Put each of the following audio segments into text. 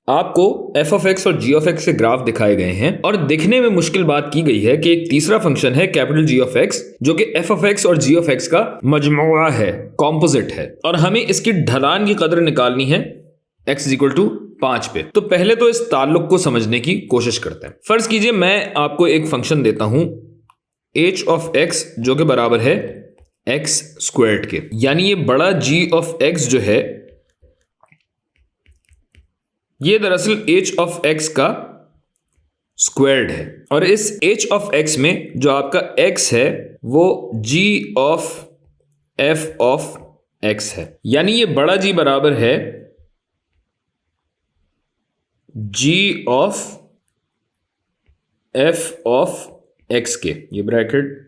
आपको F of x और जी of x के ग्राफ दिखाए गए हैं और दिखने में मुश्किल बात की गई है कि एक तीसरा फंक्शन है कैपिटल जी ऑफ एक्स जो कि एफ ऑफ एक्स और जी ऑफ एक्स का मजमुआ है, कॉम्पोजिट है, और हमें इसकी ढलान की कदर निकालनी है x इक्वल टू 5 पे। तो पहले तो इस ताल्लुक को समझने की कोशिश करते हैं। फर्ज कीजिए मैं आपको एक फंक्शन देता हूं h ऑफ x जो कि बराबर है x स्क्वायर्ड के, यानी ये बड़ा g ऑफ x जो है ये दरअसल h ऑफ x का स्क्वायर्ड है, और इस h ऑफ x में जो आपका x है वो g of f of x है, यानी ये बड़ा G बराबर है g of f of x के। ये ब्रैकेट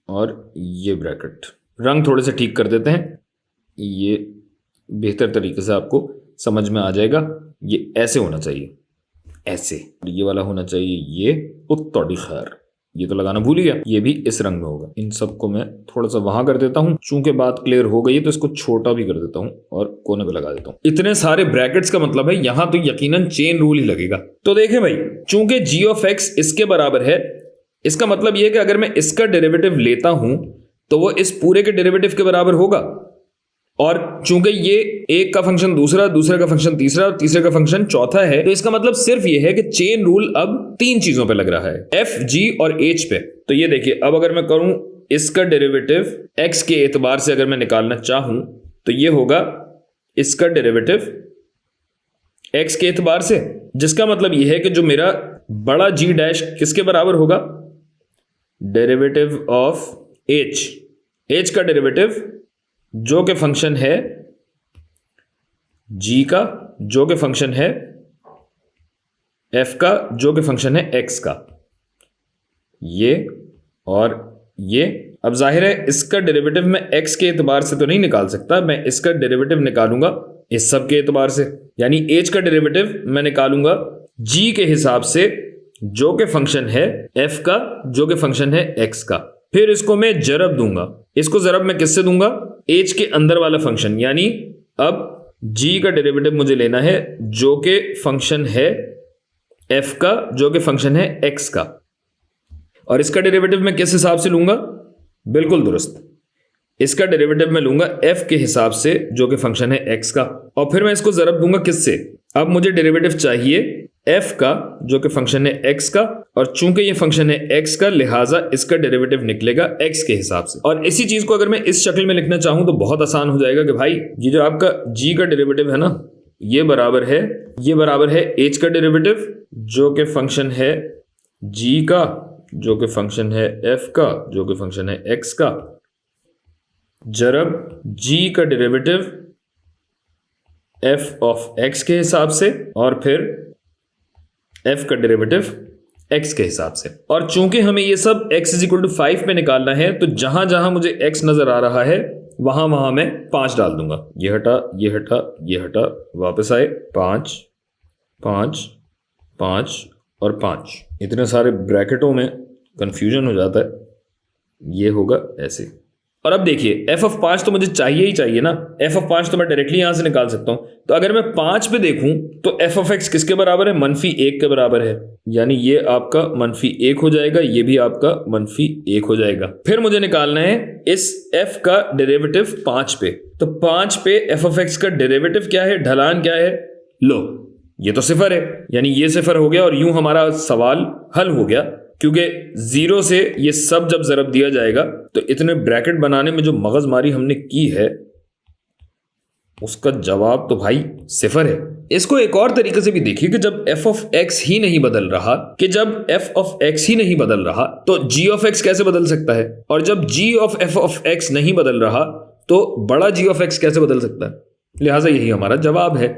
और ये ब्रैकेट, रंग थोड़े से ठीक कर देते हैं, ये बेहतर तरीके से आपको समझ में आ जाएगा। ये ऐसे होना चाहिए, ऐसे, ये वाला होना चाहिए ये, उत्तोड़ी खैर, ये तो लगाना भूल गया, ये भी इस रंग में होगा। इन सबको मैं थोड़ा सा वहां कर देता हूं, चूंकि बात क्लियर हो गई है तो इसको छोटा भी कर देता हूं और कोने पे लगा देता हूं। इतने सारे ब्रैकेट्स का मतलब है यहां तो यकीनन चेन रूल ही लगेगा। तो देखें भाई, चूंकि g ऑफ x इसके बराबर है, इसका मतलब यह कि अगर मैं इसका डेरिवेटिव लेता हूं तो वो इस पूरे के डेरिवेटिव के बराबर होगा, और चूंकि ये एक का फंक्शन दूसरा, दूसरे का फंक्शन तीसरा और तीसरे का फंक्शन चौथा है, तो इसका मतलब सिर्फ ये है कि चेन रूल अब तीन चीजों पे लग रहा है, f, g और h पे। तो ये देखिए, अब अगर मैं करूं इसका डेरिवेटिव x के एतबार से अगर मैं निकालना चाहूं तो ये होगा इसका डेरिवेटिव x के एतबार से, जिसका मतलब ये है कि जो मेरा बड़ा g डैश किसके बराबर होगा, डेरिवेटिव ऑफ h का डेरिवेटिव जो के फंक्शन है g का, जो के फंक्शन है f का, जो के फंक्शन है x का, ये और ये। अब जाहिर है इसका डेरिवेटिव मैं x के एतबार से तो नहीं निकाल सकता, मैं इसका डेरिवेटिव निकालूंगा इस सब के एतबार से, यानी h का डेरिवेटिव मैं निकालूंगा g के हिसाब से, जो के फंक्शन है f का, जो के फंक्शन है x का। फिर इसको मैं जरब दूंगा, इसको जरब मैं किससे दूंगा, h के अंदर वाला फंक्शन, यानी अब g का डेरिवेटिव मुझे लेना है जो के फंक्शन है f का, जो के फंक्शन है x का, और इसका डेरिवेटिव मैं किस हिसाब से लूंगा, बिल्कुल दुरुस्त, इसका डेरिवेटिव मैं लूंगा f के हिसाब से जो के फंक्शन है x का, और फिर मैं इसको जरब दूंगा किससे, अब मुझे डेरिवेटिव चाहिए f का जो कि फंक्शन है x का, और चूंकि ये फंक्शन है x का लिहाजा इसका डेरिवेटिव निकलेगा x के हिसाब से। और इसी चीज को अगर मैं इस शक्ल में लिखना चाहूं तो बहुत आसान हो जाएगा कि भाई ये जो आपका g का डेरिवेटिव है ना, ये बराबर है h का डेरिवेटिव जो कि फंक्शन है g का, जो कि फंक्शन है f का, जो कि फंक्शन है x का, जरब g का डेरिवेटिव f ऑफ x के हिसाब से, और फिर f का डेरिवेटिव x के हिसाब से। और चूंकि हमें ये सब x इज इक्वल टू 5 पे निकालना है, तो जहां जहां मुझे x नजर आ रहा है वहां वहां मैं 5 डाल दूंगा। ये हटा, ये हटा, ये हटा, वापस आए 5 5 5 और 5। इतने सारे ब्रैकेटों में कंफ्यूजन हो जाता है, ये होगा ऐसे। और अब देखिए f ऑफ 5 तो मुझे चाहिए ही चाहिए ना, f ऑफ 5 तो मैं डायरेक्टली यहां से निकाल सकता हूं। तो अगर मैं 5 पे देखूं तो f ऑफ x किसके बराबर है, -1 के बराबर है, यानी ये आपका -1 हो जाएगा, ये भी आपका -1 हो जाएगा। फिर मुझे निकालना है इस f का डेरिवेटिव 5 पे, तो 5 पे f ऑफ x का डेरिवेटिव क्या है, ढलान क्या है, लो ये तो 0 है, यानी ये 0 हो गया, और यूं हमारा सवाल हल हो गया, क्योंकि 0 से ये सब जब जरब दिया जाएगा तो इतने ब्रैकेट बनाने में जो मगजमारी हमने की है उसका जवाब तो भाई 0 है। इसको एक और तरीके से भी देखिए कि जब f ऑफ x ही नहीं बदल रहा, तो g ऑफ x कैसे बदल सकता है, और जब g of f of x नहीं बदल रहा तो बड़ा g ऑफ x कैसे बदल सकता है। लिहाजा यही हमारा जवाब है।